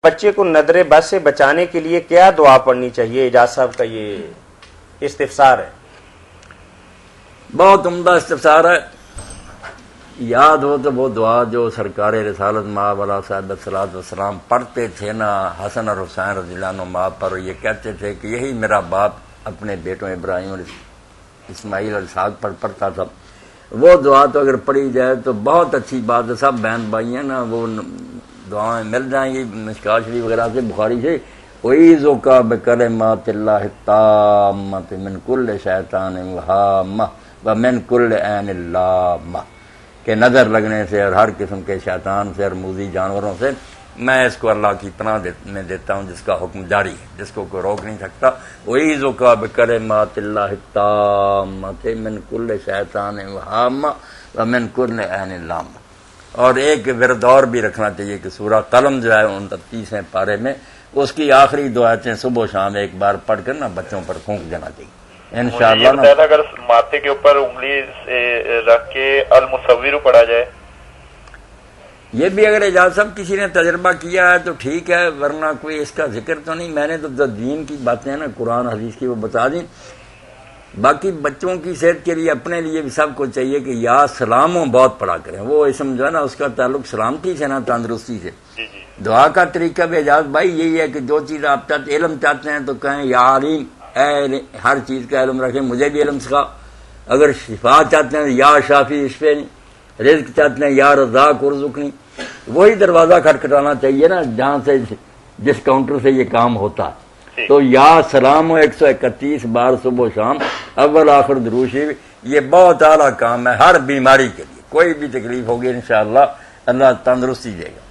بچے کو نظر بد سے بچانے کے لیے کیا دعا پڑھنی چاہیے؟ اعجاز صاحب کا یہ استفسار ہے. بہت عمدہ استفسار ہے. یاد ہو تو وہ دعا جو سرکار رسالت ماں والا صاحب صلاۃ والسلام پڑھتے تھے نا حسن اور حسین رضی اللہ عنہ ماں پر، یہ کہتے تھے کہ یہی میرا باپ اپنے بیٹوں ابراہیم اور اسماعیل اور اسحاق پر پڑھتا تھا. وہ دعا تو اگر پڑھی جائے تو بہت اچھی بات ہے. سب بہن بھائی ہیں نا، وہ دعائیں مل جائیں گی مشکوٰۃ شریف وغیرہ سے، بخاری سے. وَإِذُكَ بِكَلِمَاتِ اللَّهِ التَّامَّةِ مِنْ كُلِّ شَيْطَانٍ وَهَامَّةٍ وَمِنْ كُلِّ عَيْنٍ لَامَّةٍ، کہ نظر لگنے سے اور ہر قسم کے شیطان سے اور موذی جانوروں سے میں اس کو اللہ کی پناہ میں دیتا ہوں، جس کا حکم جاری ہے، جس کو کوئی روک نہیں سکتا. وَإِذُكَ بِكَلِمَاتِ اللَّهِ التَّامَّةِ مِنْ كُلِّ شَيْطَانٍ وَهَامَّةٍ وَمِنْ كُلِّ عَيْنٍ لَامَّةٍ. اور ایک ورد اور بھی رکھنا چاہیے کہ سورہ قلم جو ہے 29 پارے میں، اس کی آخری دعائیں صبح و شام ایک بار پڑھ کر نا بچوں پر پھونک دینا چاہیے انشاءاللہ. اگر ماتھے کے اوپر انگلی رکھ کے المصور پڑھا جائے، یہ بھی اگر اعجاز صاحب کسی نے تجربہ کیا ہے تو ٹھیک ہے، ورنہ کوئی اس کا ذکر تو نہیں. میں نے تو جو دین کی باتیں ہیں نا قرآن حدیث کی وہ بتا دیں. باقی بچوں کی صحت کے لیے اپنے لیے بھی سب کو چاہیے کہ یا سلاموں بہت پڑھا کریں. وہ اسم جو ہے نا اس کا تعلق سلامتی سے نا تندرستی سے. دعا کا طریقہ بھی اعجاز بھائی یہی ہے کہ جو چیز آپ چاہتے علم چاہتے ہیں تو کہیں یا علیم، اے ہر چیز کا علم رکھیں، مجھے بھی علم سکھا. اگر شفا چاہتے ہیں یا شافی اشفینی، رزق چاہتے ہیں یا رزاق ارزقنی. وہی دروازہ کھٹکھٹانا چاہیے نا جہاں سے جس کاؤنٹر سے یہ کام ہوتا ہے. تو یا سلام ہو 131 بار صبح و شام، اول آخر درود شریف. یہ بہت اعلیٰ کام ہے ہر بیماری کے لیے. کوئی بھی تکلیف ہوگی انشاءاللہ اللہ تندرستی دے گا.